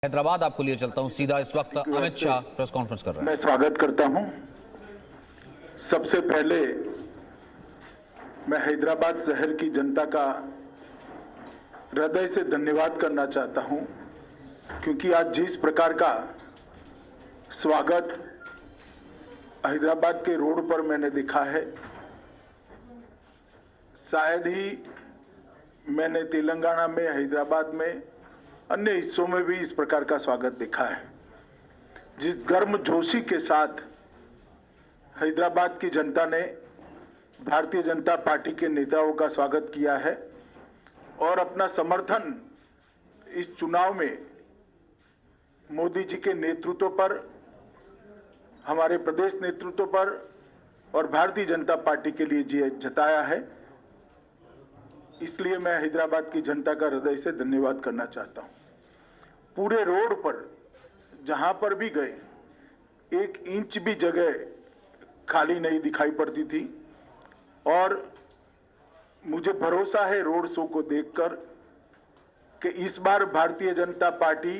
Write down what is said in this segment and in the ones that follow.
हैदराबाद आपको लिए चलता हूं सीधा। इस वक्त अमित शाह प्रेस कॉन्फ्रेंस कर रहे हैं। मैं स्वागत करता हूं। सबसे पहले मैं हैदराबाद शहर की जनता का हृदय से धन्यवाद करना चाहता हूं, क्योंकि आज जिस प्रकार का स्वागत हैदराबाद के रोड पर मैंने देखा है, शायद ही मैंने तेलंगाना में, हैदराबाद में, अन्य हिस्सों में भी इस प्रकार का स्वागत देखा है। जिस गर्मजोशी के साथ हैदराबाद की जनता ने भारतीय जनता पार्टी के नेताओं का स्वागत किया है और अपना समर्थन इस चुनाव में मोदी जी के नेतृत्व पर, हमारे प्रदेश नेतृत्व पर और भारतीय जनता पार्टी के लिए जताया है, इसलिए मैं हैदराबाद की जनता का हृदय से धन्यवाद करना चाहता हूं। पूरे रोड पर जहां पर भी गए, एक इंच भी जगह खाली नहीं दिखाई पड़ती थी और मुझे भरोसा है रोड शो को देखकर कि इस बार भारतीय जनता पार्टी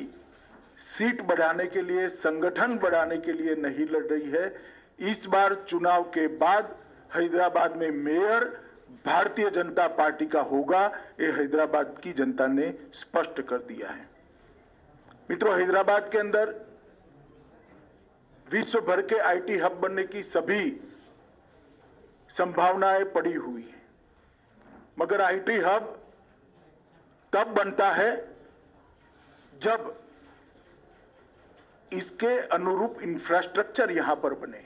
सीट बढ़ाने के लिए, संगठन बढ़ाने के लिए नहीं लड़ रही है। इस बार चुनाव के बाद हैदराबाद में मेयर भारतीय जनता पार्टी का होगा, ये हैदराबाद की जनता ने स्पष्ट कर दिया है। मित्रों, हैदराबाद के अंदर विश्व भर के आईटी हब बनने की सभी संभावनाएं पड़ी हुई हैं, मगर आईटी हब तब बनता है जब इसके अनुरूप इंफ्रास्ट्रक्चर यहां पर बने,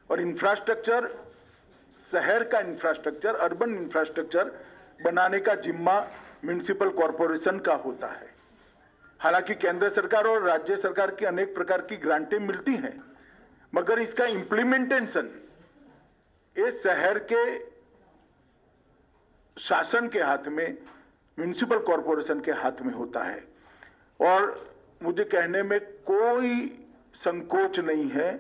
और इंफ्रास्ट्रक्चर, शहर का इंफ्रास्ट्रक्चर, अर्बन इंफ्रास्ट्रक्चर बनाने का जिम्मा म्युनिसिपल कॉरपोरेशन का होता है। हालांकि केंद्र सरकार और राज्य सरकार की अनेक प्रकार की ग्रांटें मिलती हैं, मगर इसका इंप्लीमेंटेशन ये शहर के शासन के हाथ में, म्युनिसिपल कॉरपोरेशन के हाथ में होता है। और मुझे कहने में कोई संकोच नहीं है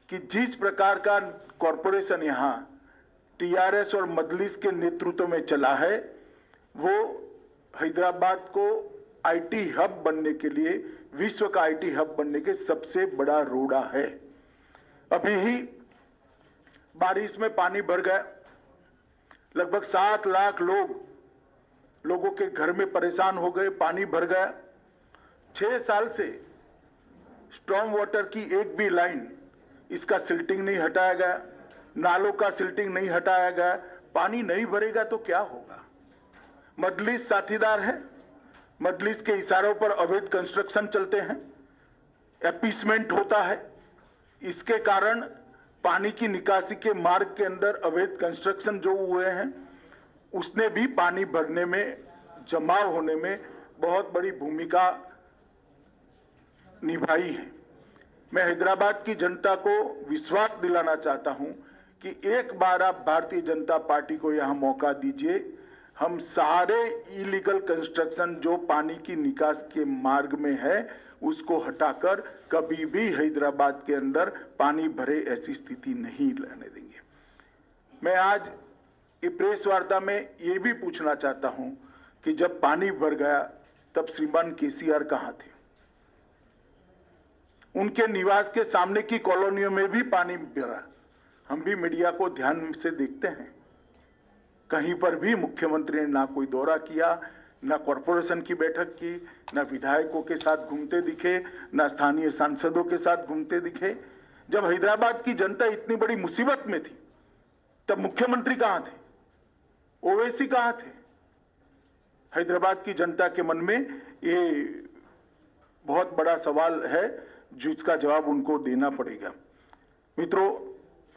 कि जिस प्रकार का कॉरपोरेशन यहां टीआरएस और मजलिस के नेतृत्व में चला है, वो हैदराबाद को आईटी हब बनने के लिए, विश्व का आईटी हब बनने के सबसे बड़ा रोड़ा है। अभी ही बारिश में पानी भर गया, लगभग 7 लाख लोगों के घर में परेशान हो गए, पानी भर गया। 6 साल से स्टॉर्म वाटर की एक भी लाइन, इसका सिल्टिंग नहीं हटाया गया, नालों का सिल्टिंग नहीं हटाया गया। पानी नहीं भरेगा तो क्या होगा? मजलिस साथीदार है, मजलिस के इशारों पर अवैध कंस्ट्रक्शन चलते हैं, एपीसमेंट होता है। इसके कारण पानी की निकासी के मार्ग के अंदर अवैध कंस्ट्रक्शन जो हुए हैं, उसने भी पानी भरने में, जमाव होने में बहुत बड़ी भूमिका निभाई है। मैं हैदराबाद की जनता को विश्वास दिलाना चाहता हूं कि एक बार आप भारतीय जनता पार्टी को यहां मौका दीजिए। हम सारे इलीगल कंस्ट्रक्शन जो पानी की निकास के मार्ग में है, उसको हटाकर कभी भी हैदराबाद के अंदर पानी भरे ऐसी स्थिति नहीं लाने देंगे। मैं आज ये प्रेस वार्ता में ये भी पूछना चाहता हूं कि जब पानी भर गया तब श्रीमान केसीआर कहां थे? उनके निवास के सामने की कॉलोनियों में भी पानी भरा। हम भी मीडिया को ध्यान से देखते हैं, कहीं पर भी मुख्यमंत्री ने ना कोई दौरा किया, ना कॉरपोरेशन की बैठक की, ना विधायकों के साथ घूमते दिखे, ना स्थानीय सांसदों के साथ घूमते दिखे। जब हैदराबाद की जनता इतनी बड़ी मुसीबत में थी, तब मुख्यमंत्री कहां थे? ओवैसी कहां थे? हैदराबाद की जनता के मन में ये बहुत बड़ा सवाल है, जिसका जवाब उनको देना पड़ेगा। मित्रों,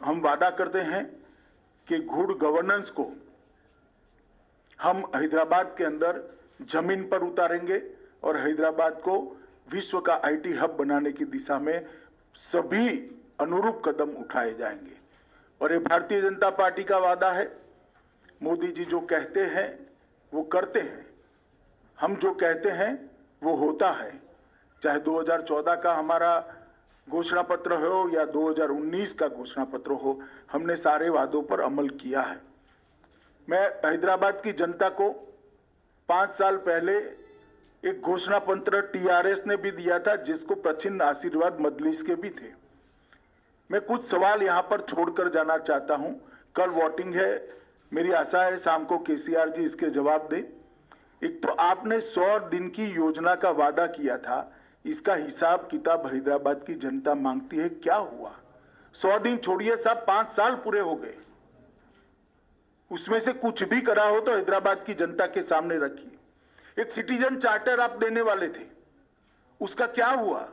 हम वादा करते हैं कि गुड गवर्नेंस को हम हैदराबाद के अंदर जमीन पर उतारेंगे और हैदराबाद को विश्व का आईटी हब बनाने की दिशा में सभी अनुरूप कदम उठाए जाएंगे। और ये भारतीय जनता पार्टी का वादा है। मोदी जी जो कहते हैं वो करते हैं, हम जो कहते हैं वो होता है। चाहे 2014 का हमारा घोषणा पत्र हो या 2019 का घोषणा पत्र हो, हमने सारे वादों पर अमल किया है। मैं हैदराबाद की जनता को 5 साल पहले एक घोषणा पत्र टीआरएस ने भी दिया था, जिसको प्रचिन्न आशीर्वाद मजलिस के भी थे। मैं कुछ सवाल यहां पर छोड़कर जाना चाहता हूं। कल वोटिंग है, मेरी आशा है शाम को केसीआर जी इसके जवाब दे। एक तो आपने 100 दिन की योजना का वादा किया था, इसका हिसाब किताब हैदराबाद की जनता मांगती है। क्या हुआ? 100 दिन छोड़िए साहब, 5 साल पूरे हो गए। उसमें से कुछ भी करा हो तो हैदराबाद की जनता के सामने रखिए। एक सिटीजन चार्टर आप देने वाले थे, उसका क्या हुआ?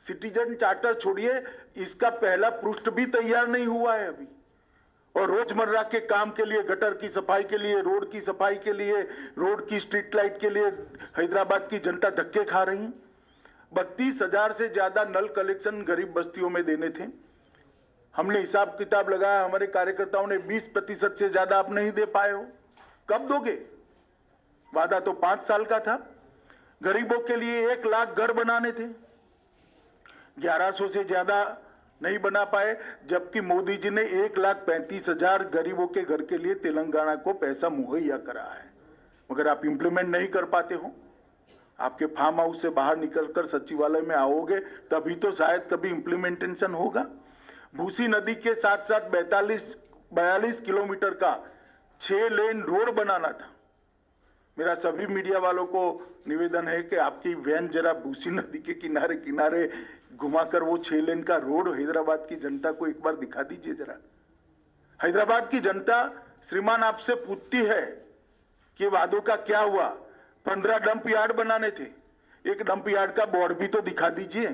सिटीजन चार्टर छोड़िए, इसका पहला पृष्ठ भी तैयार नहीं हुआ है अभी। और रोजमर्रा के काम के लिए, गटर की सफाई के लिए, रोड की सफाई के लिए, रोड की स्ट्रीट लाइट के लिए हैदराबाद की जनता धक्के खा रही है। 32,000 से ज्यादा नल कलेक्शन गरीब बस्तियों में देने थे। हमने हिसाब किताब लगाया, हमारे कार्यकर्ताओं ने 20% से ज्यादा आप नहीं दे पाए हो। कब दोगे? वादा तो 5 साल का था। गरीबों के लिए 1 लाख घर बनाने थे, 1100 से ज्यादा नहीं बना पाए, जबकि मोदी जी ने 1,35,000 गरीबों के घर के लिए तेलंगाना को पैसा मुहैया करा है, मगर आप इंप्लीमेंट नहीं कर पाते हो। आपके फार्म हाउस से बाहर निकलकर सचिवालय में आओगे तभी तो शायद कभी इंप्लीमेंटेशन होगा। भूसी नदी के साथ साथ 42 किलोमीटर का 6 लेन रोड बनाना था। मेरा सभी मीडिया वालों को निवेदन है कि आपकी वैन जरा भूसी नदी के किनारे किनारे घुमाकर वो 6 लेन का रोड हैदराबाद की जनता को एक बार दिखा दीजिए जरा। हैदराबाद की जनता श्रीमान आपसे पूछती है कि वादों का क्या हुआ। 15 डंप यार्ड बनाने थे, एक डंप यार्ड का बोर्ड भी तो दिखा दीजिए।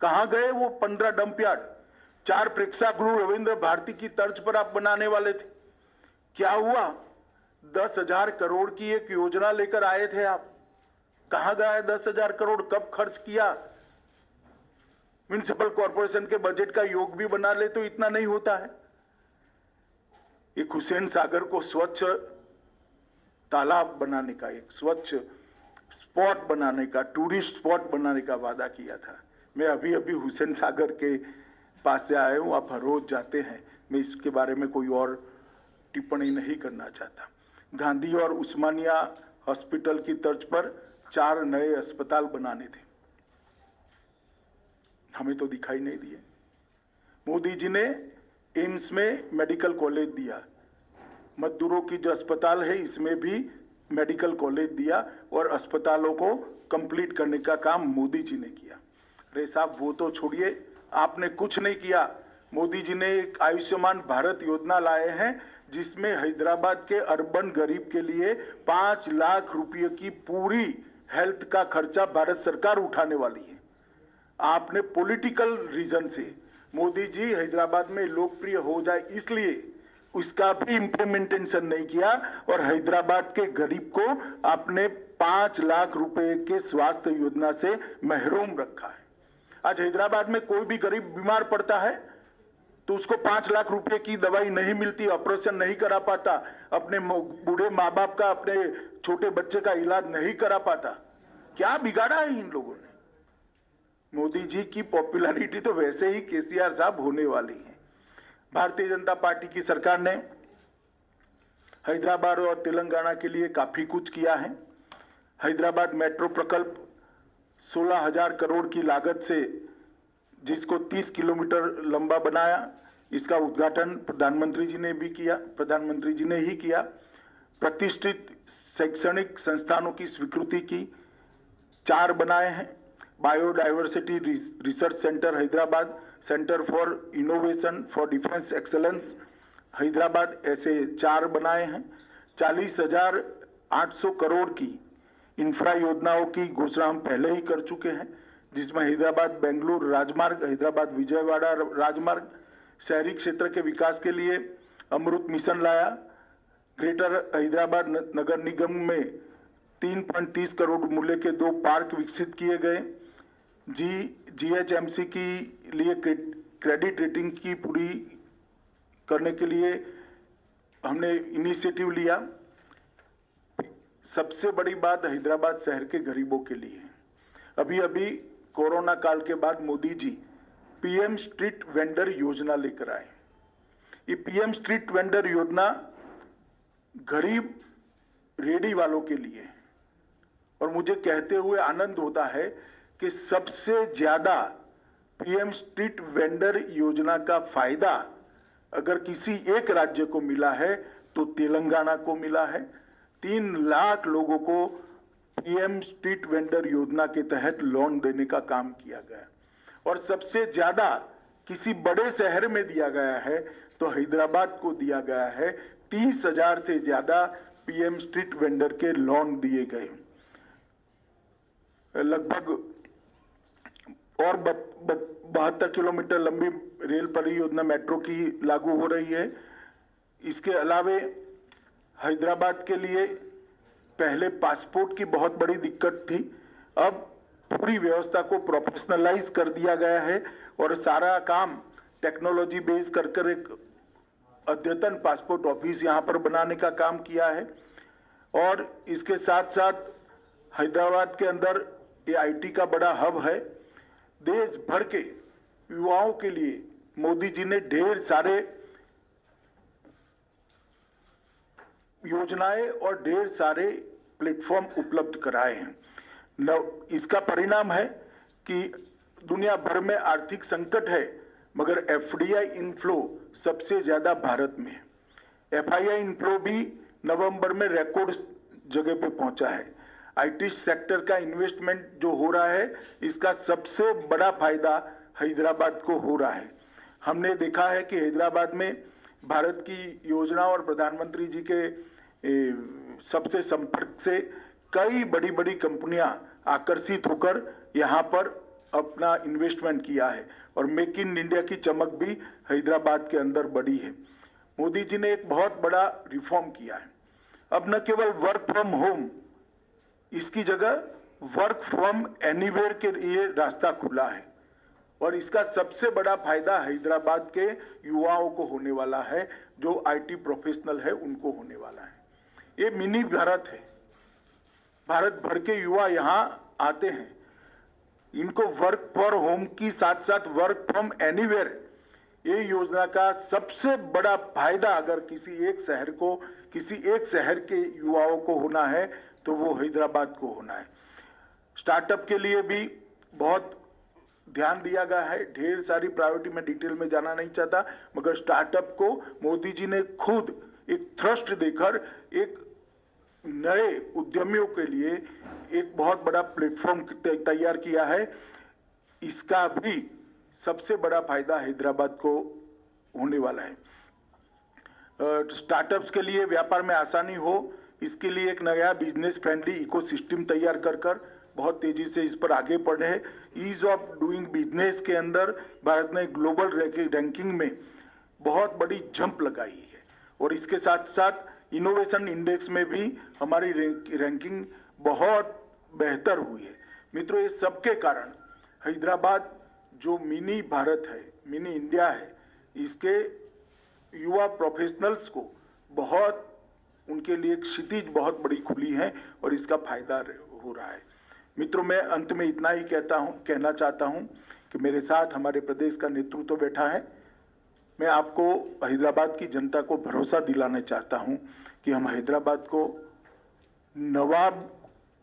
कहां गए वो 15 डंप यार्ड? 4 प्रेक्षागृह रविंद्र भारती की तर्ज पर आप बनाने वाले थे, क्या हुआ? 10,000 करोड़ की एक योजना लेकर आए थे आप, कहां गए 10,000 करोड़? कब खर्च किया? म्युनिसिपल कॉर्पोरेशन के बजट का योग भी बना ले तो इतना नहीं होता है। एक हुसैन सागर को स्वच्छ तालाब बनाने का, एक स्वच्छ स्पॉट बनाने का, टूरिस्ट स्पॉट बनाने का वादा किया था। मैं अभी अभी हुसैन सागर के पास से आया हूं, आप हर रोज जाते हैं, मैं इसके बारे में कोई और टिप्पणी नहीं करना चाहता। गांधी और उस्मानिया हॉस्पिटल की तर्ज पर 4 नए अस्पताल बनाने थे, हमें तो दिखाई नहीं दिए। मोदी जी ने एम्स में मेडिकल कॉलेज दिया, मजदूरों की जो अस्पताल है इसमें भी मेडिकल कॉलेज दिया और अस्पतालों को कंप्लीट करने का काम मोदी जी ने किया। अरे साहब वो तो छोड़िए, आपने कुछ नहीं किया। मोदी जी ने एक आयुष्मान भारत योजना लाए हैं जिसमें हैदराबाद के अर्बन गरीब के लिए 5 लाख रुपए की पूरी हेल्थ का खर्चा भारत सरकार उठाने वाली है। आपने पॉलिटिकल रीजन से मोदी जी हैदराबाद में लोकप्रिय हो जाए इसलिए उसका भी इंप्लीमेंटेशन नहीं किया और हैदराबाद के गरीब को आपने 5 लाख रुपए के स्वास्थ्य योजना से महरूम रखा है। आज हैदराबाद में कोई भी गरीब बीमार पड़ता है तो उसको 5 लाख रुपए की दवाई नहीं मिलती, ऑपरेशन नहीं करा पाता, अपने बूढ़े माँ बाप का, अपने छोटे बच्चे का इलाज नहीं करा पाता। क्या बिगाड़ा है इन लोगों ने? मोदी जी की पॉपुलैरिटी तो वैसे ही केसीआर साहब होने वाली है। भारतीय जनता पार्टी की सरकार ने हैदराबाद और तेलंगाना के लिए काफी कुछ किया है। हैदराबाद मेट्रो प्रकल्प 16,000 करोड़ की लागत से, जिसको 30 किलोमीटर लंबा बनाया, इसका उद्घाटन प्रधानमंत्री जी ने भी किया, प्रधानमंत्री जी ने ही किया। प्रतिष्ठित शैक्षणिक संस्थानों की स्वीकृति की 4 बनाए हैं। Biodiversity research centre Hyderabad, centre for innovation for defence excellence Hyderabad, ऐसे 4 बनाए हैं। 40,800 करोड़ की इंफ्रा योजनाओं की घोषणा हम पहले ही कर चुके हैं, जिसमें हैदराबाद बेंगलुरु राजमार्ग, हैदराबाद विजयवाड़ा राजमार्ग, शहरी क्षेत्र के विकास के लिए अमृत मिशन लाया। ग्रेटर हैदराबाद नगर निगम में 3.30 करोड़ मूल्य के 2 पार्क विकसित किए गए। जीएचएमसी की लिए क्रेडिट रेटिंग की पूरी करने के लिए हमने इनिशिएटिव लिया। सबसे बड़ी बात हैदराबाद शहर के गरीबों के लिए, अभी अभी कोरोना काल के बाद Modi ji PM street vendor योजना लेकर आए। ये पीएम स्ट्रीट वेंडर योजना गरीब रेडी वालों के लिए है। और मुझे कहते हुए आनंद होता है कि सबसे ज्यादा पीएम स्ट्रीट वेंडर योजना का फायदा अगर किसी एक राज्य को मिला है तो तेलंगाना को मिला है। 3 लाख लोगों को पीएम स्ट्रीट वेंडर योजना के तहत लोन देने का काम किया गया और सबसे ज्यादा किसी बड़े शहर में दिया गया है तो हैदराबाद को दिया गया है। 30,000 से ज्यादा पीएम स्ट्रीट वेंडर के लोन दिए गए। लगभग और 72 किलोमीटर लंबी रेल परियोजना मेट्रो की लागू हो रही है। इसके अलावे हैदराबाद के लिए पहले पासपोर्ट की बहुत बड़ी दिक्कत थी, अब पूरी व्यवस्था को प्रोफेशनलाइज कर दिया गया है और सारा काम टेक्नोलॉजी बेस कर एक अद्यतन पासपोर्ट ऑफिस यहां पर बनाने का काम किया है। और इसके साथ साथ हैदराबाद के अंदर ये आईटी का बड़ा हब है। देश भर के युवाओं के लिए मोदी जी ने ढेर सारे योजनाएं और ढेर सारे प्लेटफॉर्म उपलब्ध कराए हैं। इसका परिणाम है कि दुनिया भर में आर्थिक संकट है मगर एफडीआई इनफ्लो सबसे ज्यादा भारत में है। एफआईआई इनफ्लो भी नवंबर में रिकॉर्ड जगह पे पहुंचा है। आईटी सेक्टर का इन्वेस्टमेंट जो हो रहा है इसका सबसे बड़ा फायदा हैदराबाद को हो रहा है। हमने देखा है कि हैदराबाद में भारत की योजना और प्रधानमंत्री जी के सबसे संपर्क से कई बड़ी बड़ी कंपनियां आकर्षित होकर यहां पर अपना इन्वेस्टमेंट किया है और मेक इन इंडिया की चमक भी हैदराबाद के अंदर बढ़ी है। मोदी जी ने एक बहुत बड़ा रिफॉर्म किया है। अब न केवल वर्क फ्रॉम होम, इसकी जगह वर्क फ्रॉम एनीवेयर के लिए रास्ता खुला है और इसका सबसे बड़ा फायदा हैदराबाद के युवाओं को होने वाला है, जो आईटी प्रोफेशनल है उनको होने वाला है। ये मिनी भारत है। भारत भर के युवा यहां आते हैं, इनको वर्क फॉर होम की साथ साथ वर्क फ्रॉम एनीवेयर, ये योजना का सबसे बड़ा फायदा अगर किसी एक शहर के युवाओं को होना है तो वो हैदराबाद को होना है। स्टार्टअप के लिए भी बहुत ध्यान दिया गया है। ढेर सारी प्रायोरिटी में डिटेल में जाना नहीं चाहता, मगर स्टार्टअप को मोदी जी ने खुद एक थ्रस्ट देकर एक नए उद्यमियों के लिए एक बहुत बड़ा प्लेटफॉर्म तैयार किया है। इसका भी सबसे बड़ा फायदा हैदराबाद को होने वाला है। स्टार्टअप्स के लिए व्यापार में आसानी हो, इसके लिए एक नया बिजनेस फ्रेंडली इकोसिस्टम तैयार कर बहुत तेजी से इस पर आगे बढ़े हैं। ईज ऑफ डूइंग बिजनेस के अंदर भारत ने ग्लोबल रैंकिंग में बहुत बड़ी जंप लगाई है और इसके साथ साथ इनोवेशन इंडेक्स में भी हमारी रैंकिंग बहुत बेहतर हुई है। मित्रों, ये सबके कारण हैदराबाद जो मिनी भारत है, मिनी इंडिया है, इसके युवा प्रोफेशनल्स को बहुत, उनके लिए क्षितिज बहुत बड़ी खुली है और इसका फायदा हो रहा है। मित्रों, मैं अंत में इतना ही कहना चाहता हूं कि मेरे साथ हमारे प्रदेश का नेतृत्व बैठा है। मैं आपको हैदराबाद की जनता को भरोसा दिलाना चाहता हूं कि हम हैदराबाद को नवाब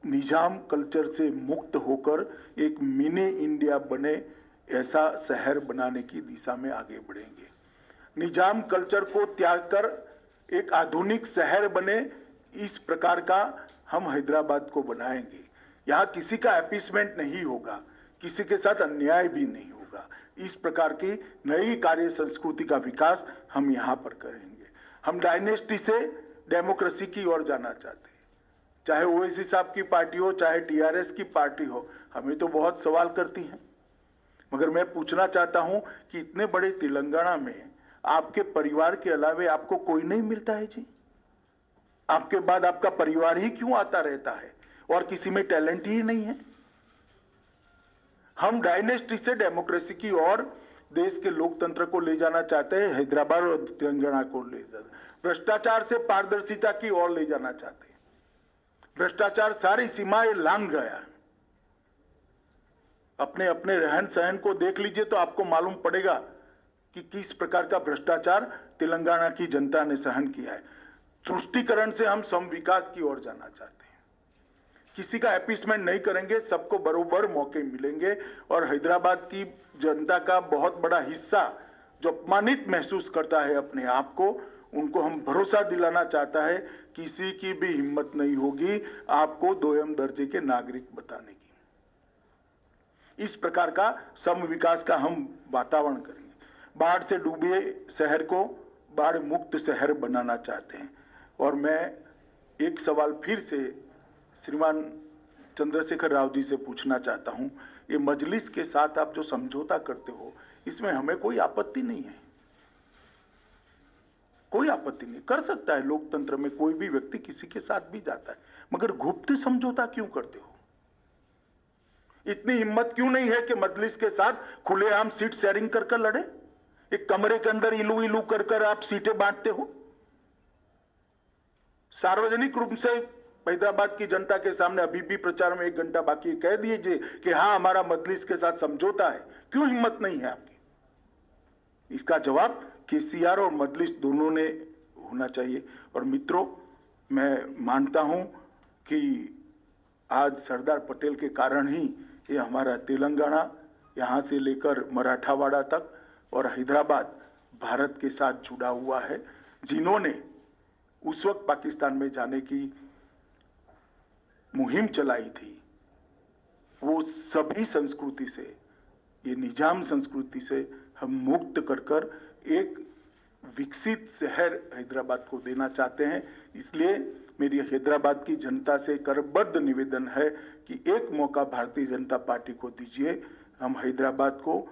निजाम कल्चर से मुक्त होकर एक मिनी इंडिया बने ऐसा शहर बनाने की दिशा में आगे बढ़ेंगे। निजाम कल्चर को त्याग कर एक आधुनिक शहर बने, इस प्रकार का हम हैदराबाद को बनाएंगे। यहाँ किसी का अपीसमेंट नहीं होगा, किसी के साथ अन्याय भी नहीं होगा। इस प्रकार की नई कार्य संस्कृति का विकास हम यहाँ पर करेंगे। हम डायनेस्टी से डेमोक्रेसी की ओर जाना चाहते हैं। चाहे ओवैसी साहब की पार्टी हो, चाहे टीआरएस की पार्टी हो, हमें तो बहुत सवाल करती हैं, मगर मैं पूछना चाहता हूं कि इतने बड़े तेलंगाना में आपके परिवार के अलावे आपको कोई नहीं मिलता है जी? आपके बाद आपका परिवार ही क्यों आता रहता है और किसी में टैलेंट ही नहीं है? हम डायनेस्टी से डेमोक्रेसी की ओर देश के लोकतंत्र को ले जाना चाहते हैं, हैदराबाद और तेलंगाना को ले जाना, भ्रष्टाचार से पारदर्शिता की ओर ले जाना चाहते हैं। भ्रष्टाचार सारी सीमाएं लांघ गया। अपने अपने रहन सहन को देख लीजिए तो आपको मालूम पड़ेगा कि किस प्रकार का भ्रष्टाचार तेलंगाना की जनता ने सहन किया है। तुष्टीकरण से हम सम विकास की ओर जाना चाहते हैं। किसी का अपीसमेंट नहीं करेंगे, सबको बरोबर मौके मिलेंगे। और हैदराबाद की जनता का बहुत बड़ा हिस्सा जो अपमानित महसूस करता है अपने आप को, उनको हम भरोसा दिलाना चाहता है किसी की भी हिम्मत नहीं होगी आपको दोयम दर्जे के नागरिक बताने की। इस प्रकार का सम विकास का हम वातावरण करेंगे। बाढ़ से डूबे शहर को बाढ़ मुक्त शहर बनाना चाहते हैं। और मैं एक सवाल फिर से श्रीमान चंद्रशेखर राव जी से पूछना चाहता हूं, ये मजलिस के साथ आप जो समझौता करते हो, इसमें हमें कोई आपत्ति नहीं है, कोई आपत्ति नहीं। कर सकता है, लोकतंत्र में कोई भी व्यक्ति किसी के साथ भी जाता है, मगर गुप्त समझौता क्यों करते हो? इतनी हिम्मत क्यों नहीं है कि मजलिस के साथ खुलेआम सीट शेयरिंग कर लड़े? एक कमरे के अंदर इलू इलू कर आप सीटें बांटते हो। सार्वजनिक रूप से हैदराबाद की जनता के सामने अभी भी प्रचार में 1 घंटा बाकी कह दीजिए कि हाँ हमारा मजलिस के साथ समझौता है। क्यों हिम्मत नहीं है आपकी? इसका जवाब केसीआर और मजलिस दोनों ने होना चाहिए। और मित्रों, मैं मानता हूं कि आज सरदार पटेल के कारण ही ये हमारा तेलंगाना यहां से लेकर मराठावाड़ा तक और हैदराबाद भारत के साथ जुड़ा हुआ है। जिन्होंने उस वक्त पाकिस्तान में जाने की मुहिम चलाई थी, वो सभी संस्कृति से, ये निजाम संस्कृति से हम मुक्त कर एक विकसित शहर हैदराबाद को देना चाहते हैं। इसलिए मेरी हैदराबाद की जनता से करबद्ध निवेदन है कि एक मौका भारतीय जनता पार्टी को दीजिए। हम हैदराबाद को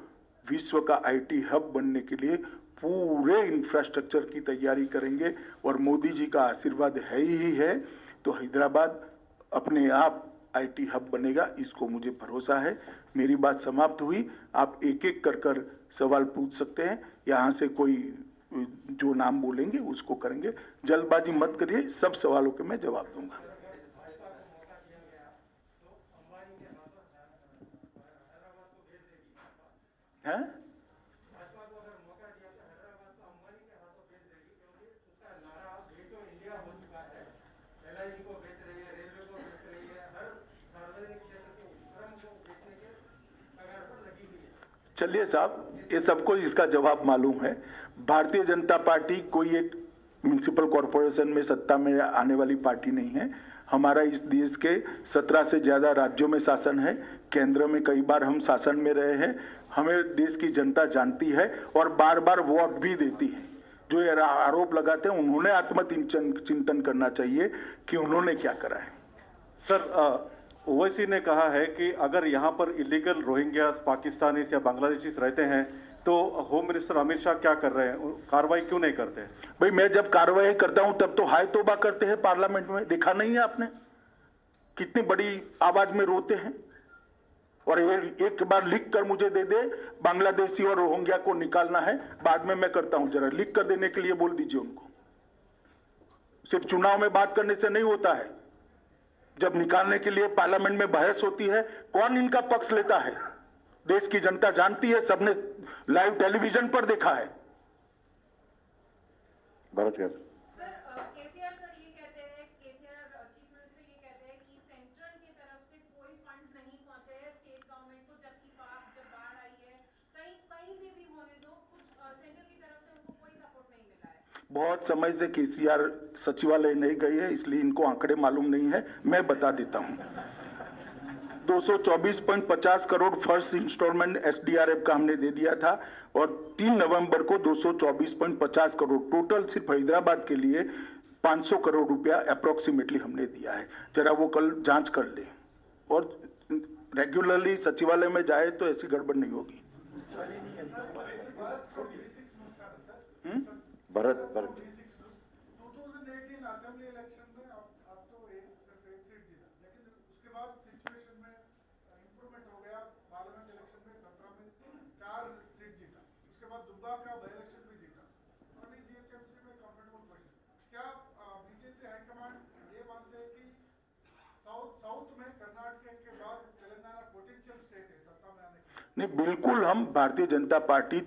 विश्व का आईटी हब बनने के लिए पूरे इंफ्रास्ट्रक्चर की तैयारी करेंगे और मोदी जी का आशीर्वाद है ही है, तो हैदराबाद अपने आप आईटी हब बनेगा, इसको मुझे भरोसा है। मेरी बात समाप्त हुई। आप एक एक कर सवाल पूछ सकते हैं। यहाँ से कोई जो नाम बोलेंगे उसको करेंगे। जल्दबाजी मत करिए, सब सवालों के मैं जवाब दूंगा। हैं? चलिए साहब, ये सबको इसका जवाब मालूम है। भारतीय जनता पार्टी कोई एक म्युनिसिपल कॉरपोरेशन में सत्ता में आने वाली पार्टी नहीं है। हमारा इस देश के 17 से ज्यादा राज्यों में शासन है, केंद्र में कई बार हम शासन में रहे हैं। हमें देश की जनता जानती है और बार बार वोट भी देती है। जो ये आरोप लगाते हैं, उन्होंने आत्मचिंतन करना चाहिए कि उन्होंने क्या करा है। सर, ओवैसी ने कहा है कि अगर यहाँ पर इलीगल रोहिंग्या पाकिस्तानीज या बांग्लादेशीज रहते हैं तो होम मिनिस्टर अमित शाह क्या कर रहे हैं, कार्रवाई क्यों नहीं करते? भाई, मैं जब कार्रवाई करता हूं तब तो हाय तौबा करते हैं पार्लियामेंट में। देखा नहीं है आपने कितनी बड़ी आवाज में रोते हैं? और एक बार लिख कर मुझे दे दे, बांग्लादेशी और रोहिंग्या को निकालना है, बाद में मैं करता हूं। जरा लिख कर देने के लिए बोल दीजिए उनको। सिर्फ चुनाव में बात करने से नहीं होता है। जब निकालने के लिए पार्लियामेंट में बहस होती है, कौन इनका पक्ष लेता है? देश की जनता जानती है, सबने लाइव टेलीविजन पर देखा है। भारत का केसीआर सर ये कहते हैं, केसीआर चीफ मिनिस्टर ये कहते हैं कि सेंट्रल की तरफ से कोई फंड्स नहीं पहुंचे हैं स्टेट गवर्नमेंट को, जबकि जब बाढ़ आई है कहीं पे भी होने दो, कुछ सेंट्रल की तरफ से उनको कोई सपोर्ट नहीं मिला है। बहुत समय से केसीआर सचिवालय नहीं गई है, इसलिए इनको आंकड़े मालूम नहीं है। मैं बता देता हूं। 224.50 करोड़ फर्स्ट इंस्टॉलमेंट एसडीआरएफ का हमने दे दिया था और 3 नवंबर को 224.50 करोड़ टोटल सिर्फ हैदराबाद के लिए 500 करोड़ रुपया अप्रोक्सीमेटली हमने दिया है। जरा वो कल जांच कर ले और रेगुलरली सचिवालय में जाए तो ऐसी गड़बड़ नहीं होगी। भारत 2018 असेंबली इलेक्शन में आप तो सिर्फ एक सीट जीता, लेकिन उसके बाद सिचुएशन में इंप्रूवमेंट हो गया। पार्लियामेंट इलेक्शन में 17 में 4 सीट जीता, उसके बाद दुब्बा का बाई इलेक्शन भी जीता और अभी जीएचएमसी में कंफर्टेबल पोजीशन। क्या बीजेपी हाईकमांड ये मानते हैं कि साउथ में कर्नाटक के बाद तेलंगाना पोटेंशियल स्टेट है सत्ता में आने की? नहीं, बिल्कुल। हम भारतीय जनता पार्टी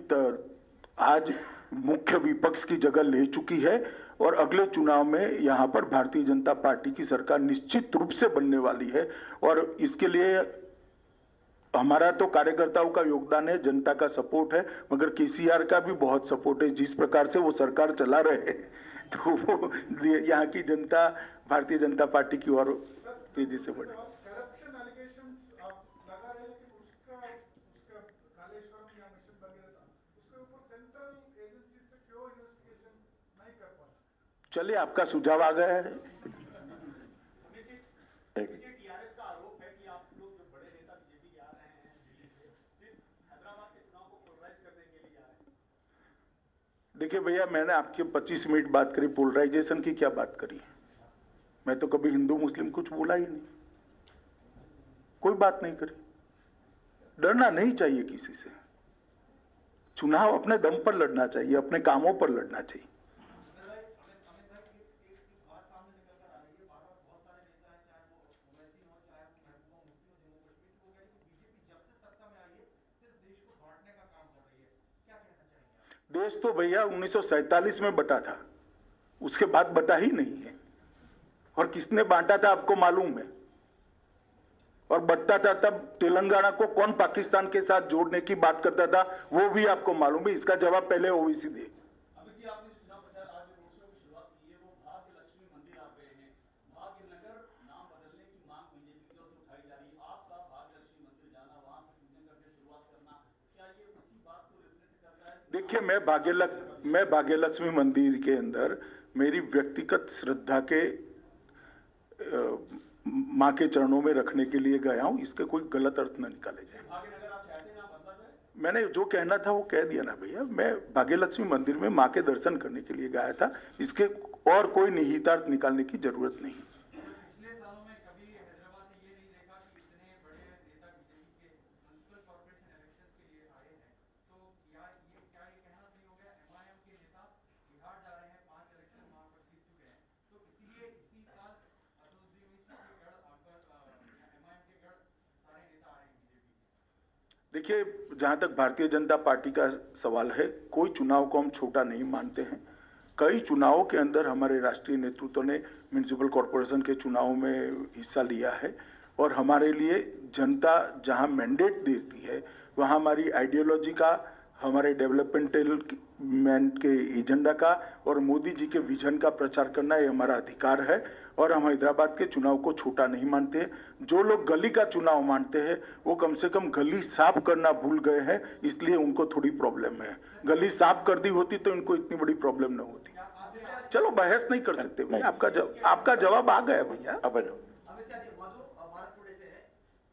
आज मुख्य विपक्ष की जगह ले चुकी है और अगले चुनाव में यहाँ पर भारतीय जनता पार्टी की सरकार निश्चित रूप से बनने वाली है। और इसके लिए हमारा तो कार्यकर्ताओं का योगदान है, जनता का सपोर्ट है, मगर केसीआर का भी बहुत सपोर्ट है। जिस प्रकार से वो सरकार चला रहे हैं तो वो यहाँ की जनता भारतीय जनता पार्टी की ओर तेजी से बढ़े। करप्शन एलिगेशंस आप लगा रहे हैं, लेकिन उसका कालेश्वरम या मिशन वगैरह था, उसके ऊपर सेंट्रल एजेंसी से क्यों इन्वेस्टिगेशन नहीं कर पा रहा? चलिए, आपका सुझाव आ गया है। टीआरएस का आरोप है कि आप लोग जो बड़े नेता बीजेपी के आ रहे हैं दिल्ली से, सिर्फ हैदराबाद के चुनाव को पोलराइज करने के लिए आ रहे हैं। देखिए भैया, मैंने आपके 25 मिनट बात करी, पोलराइजेशन की क्या बात करी? मैं तो कभी हिंदू मुस्लिम कुछ बोला ही नहीं, कोई बात नहीं करी। डरना नहीं चाहिए किसी से, चुनाव अपने दम पर लड़ना चाहिए, अपने कामों पर लड़ना चाहिए। देश तो भैया 1947 में बटा था, उसके बाद बटा ही नहीं है। और किसने बांटा था आपको मालूम है? और बटता था तब तेलंगाना को कौन पाकिस्तान के साथ जोड़ने की बात करता था, वो भी आपको मालूम है। इसका जवाब पहले ओवैसी दे। अमित जी, आपने जो चुनाव प्रचार आज रोड शो की शुरुआत की है, वो भाग्य लक्ष्मी मंदिर आप गए हैं। भाग्य नगर नाम बदलने की मांग बीजेपी की ओर से उठाई जा रही है। आपका भाग्य लक्ष्मी मंदिर जाना, वहां से पूजन करके शुरुआत करना, क्या ये उसी बात को रिफ्लेक्ट करता है? देखिए, मैं भाग्यलक्ष्मी मंदिर के अंदर मेरी व्यक्तिगत श्रद्धा के माँ के चरणों में रखने के लिए गया हूं। इसके कोई गलत अर्थ न निकाले जाए। भाग्यनगर आप चाहते हैं ना बदला जाए? मैंने जो कहना था वो कह दिया ना भैया। मैं भाग्यलक्ष्मी मंदिर में माँ के दर्शन करने के लिए गया था, इसके और कोई निहितार्थ निकालने की जरूरत नहीं। पिछले सालों में कभी हैदराबाद ने ये नहीं देखा कि इतने बड़े नेता बीजेपी के म्युनिसिपल कॉर्पोरेशन इलेक्शंस के लिए आए हैं, तो क्या ये कहना सही हो गया एमआईएम के नेता बिहार जा रहे हैं, 5 इलेक्शन वहां पर जीत चुके हैं, तो इसीलिए इसी साल असदुद्दीन ओवैसी के गढ़ आकर एमआईएम के गढ़ सारे नेता आ रहे हैं बीजेपी? देखिए, जहां तक भारतीय जनता पार्टी का सवाल है, कोई चुनाव को हम छोटा नहीं मानते हैं। कई चुनावों के अंदर हमारे राष्ट्रीय नेतृत्व ने म्युनिसिपल कॉर्पोरेशन के चुनाव में हिस्सा लिया है। और हमारे लिए जनता जहां मैंडेट देती है, वहां हमारी आइडियोलॉजी का, हमारे डेवलपमेंट के एजेंडा का और मोदी जी के विजन का प्रचार करना, ये हमारा अधिकार है। और हम हैदराबाद के चुनाव को छोटा नहीं मानते। जो लोग गली का चुनाव मानते हैं, वो कम से कम गली साफ करना भूल गए हैं, इसलिए उनको थोड़ी प्रॉब्लम है। गली साफ कर दी होती तो इनको इतनी बड़ी प्रॉब्लम न होती। चलो, बहस नहीं कर सकते भाई। आपका जवाब आ गया भैया। अब अमित शाह जी, मधु भारत टुडे से है।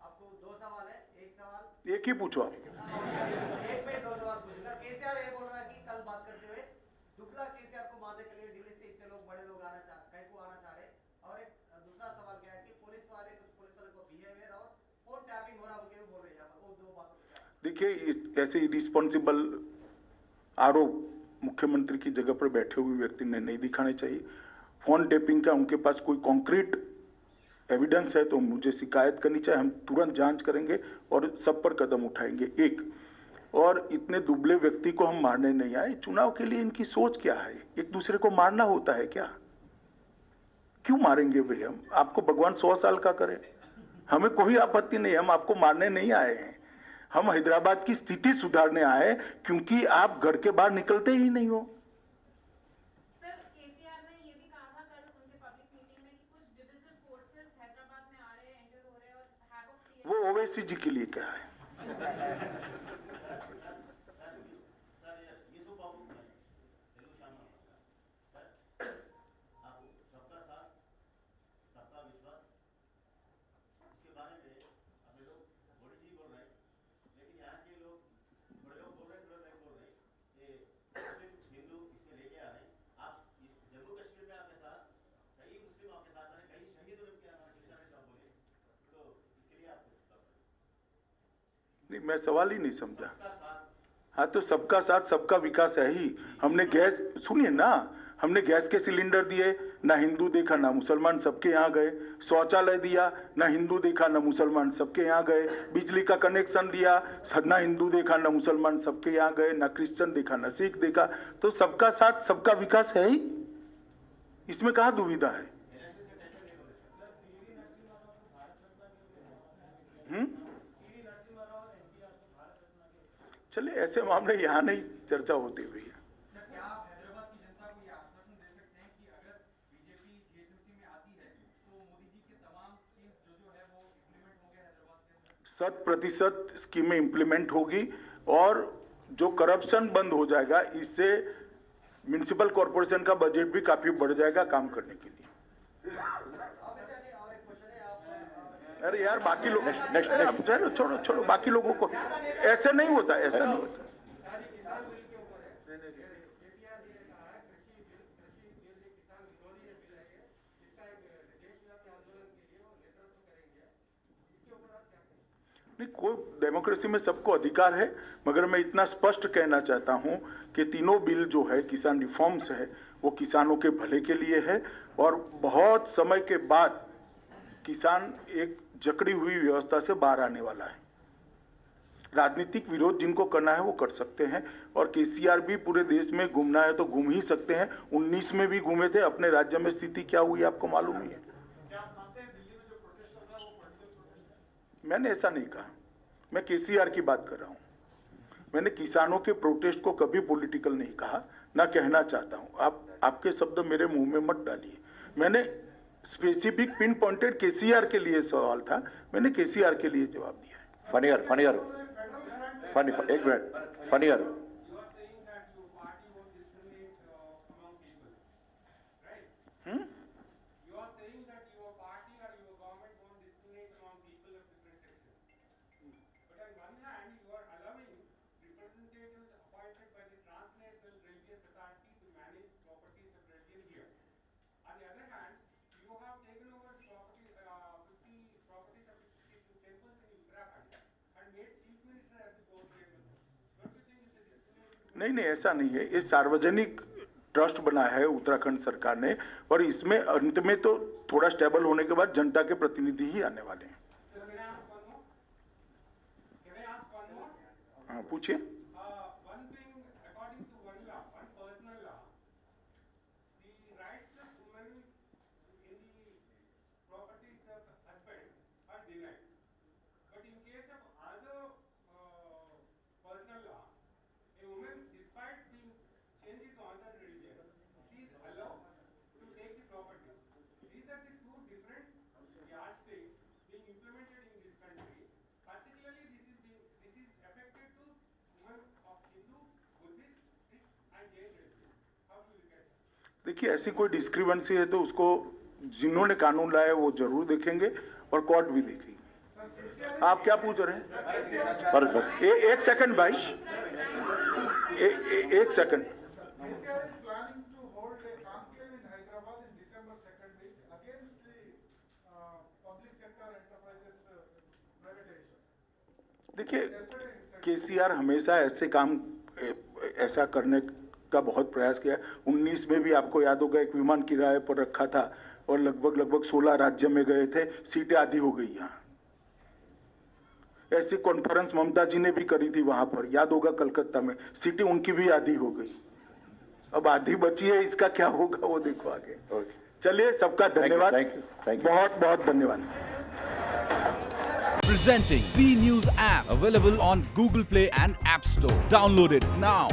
आपको 2 सवाल है। एक सवाल एक ही पूछो आप। एक में 2 सवाल पूछूंगा। केसीआर ये बोल रहा है कि कल बात करते हुए दुबला केसीआर को मारने के लिए दिल्ली से इतने लोग, बड़े लोग आना चाह रहे। और एक दूसरा सवाल क्या है कि पुलिस वाले को बिहेवियर और फोन टैपिंग हो रहा है, बोल रहे हैं यहाँ पर। वो 2 बातों पे क्या? देखिए, ऐसे इरिस्पॉन्सिबल आरोप मुख्यमंत्री की जगह पर बैठे हुए व्यक्ति ने नहीं दिखाने चाहिए। फोन टेपिंग का उनके पास कोई कॉन्क्रीट एविडेंस है तो मुझे शिकायत करनी चाहिए, हम तुरंत जांच करेंगे और सब पर कदम उठाएंगे। एक और इतने दुबले व्यक्ति को हम मारने नहीं आए। चुनाव के लिए इनकी सोच क्या है? एक दूसरे को मारना होता है क्या? क्यों मारेंगे भैया? हम आपको भगवान 100 साल का करे, हमें कोई आपत्ति नहीं। हम आपको मारने नहीं आए हैं, हम हैदराबाद की स्थिति सुधारने आए, क्योंकि आप घर के बाहर निकलते ही नहीं हो। सर, केसीआर ने ये भी कहा था कल उनके पब्लिक मीटिंग में कि कुछ डिविजिव फोर्सेस हैदराबाद में आ रहे हैं, एंटर हो रहे हैं और हैवॉक क्रिएट। वो ओवैसी जी के लिए क्या है? नहीं, मैं सवाल ही नहीं समझा। हाँ, तो सबका साथ सबका विकास है ही। हमने गैस, सुनिए ना, हमने गैस के सिलेंडर दिए, ना हिंदू देखा ना मुसलमान, सबके यहाँ गए। शौचालय दिया, ना हिंदू देखा ना मुसलमान, सबके यहाँ गए। बिजली का कनेक्शन दिया, ना हिंदू देखा ना मुसलमान, सबके यहाँ गए। ना क्रिश्चियन देखा ना सिख देखा। तो सबका साथ सबका विकास है ही। इसमें कहाँ दुविधा है? चलिए ऐसे मामले यहाँ नहीं चर्चा होती हुई है। क्या आप हैदराबाद की जनता को ये आश्वासन दे सकते हैं कि अगर बीजेपी जीएचएमसी में आती है तो मोदी जी के तमाम स्कीम्स जो है वो इम्प्लीमेंट होंगे हैदराबाद के अंदर? 100% स्कीमें इम्प्लीमेंट होगी और जो करप्शन बंद हो जाएगा, इससे म्युनिसिपल कॉर्पोरेशन का बजट भी काफी बढ़ जाएगा काम करने के लिए। अरे यार बाकी लोग नेक्स्ट छोड़ो बाकी लोगों को ऐसे नहीं होता, ऐसा नहीं होता। नहीं, कोई डेमोक्रेसी में सबको अधिकार है, मगर मैं इतना स्पष्ट कहना चाहता हूं कि तीनों बिल जो है किसान रिफॉर्म्स है वो किसानों के भले के लिए है और बहुत समय के बाद किसान एक जकड़ी हुई व्यवस्था से बाहर आने वाला है। राजनीतिक विरोध जिनको करना है वो कर सकते हैं और केसीआर भी पूरे देश में घूमना है तो घूम ही सकते हैं। 19 में भी घूमे थे, अपने राज्य में स्थिति क्या हुई आपको मालूम ही है। मैंने ऐसा नहीं कहा, मैं केसीआर की बात कर रहा हूं। मैंने किसानों के प्रोटेस्ट को कभी पॉलिटिकल नहीं कहा, ना कहना चाहता हूं। आप आपके शब्द मेरे मुंह में मत डालिए। मैंने स्पेसिफिक पिन पॉइंटेड केसीआर के लिए सवाल था, मैंने केसीआर के लिए जवाब दिया है। फनियर एक मिनट फनियर नहीं ऐसा नहीं है। ये सार्वजनिक ट्रस्ट बना है उत्तराखंड सरकार ने और इसमें अंत में तो थोड़ा स्टेबल होने के बाद जनता के प्रतिनिधि ही आने वाले हैं। हाँ पूछिए। देखिए ऐसी कोई डिस्क्रिपेंसी है तो उसको जिन्होंने कानून लाया वो जरूर देखेंगे और कोर्ट भी देखेगी। आप क्या पूछ रहे हैं? एक सेकंड भाई, एक सेकंड। देखिए केसीआर हमेशा ऐसे काम ऐसा करने का बहुत प्रयास किया। 19 में भी आपको याद होगा एक विमान किराए पर रखा था और लगभग 16 राज्य में गए थे, सीटें आधी हो गई। यहाँ ऐसी कॉन्फ्रेंस ममता जी ने भी करी थी वहां पर, याद होगा कलकत्ता में, सीटें उनकी भी आधी हो गई। अब आधी बची है, इसका क्या होगा वो देखो आगे। चलिए सबका धन्यवाद, बहुत बहुत धन्यवाद। Presenting B News app available on Google Play and App Store. Download it now.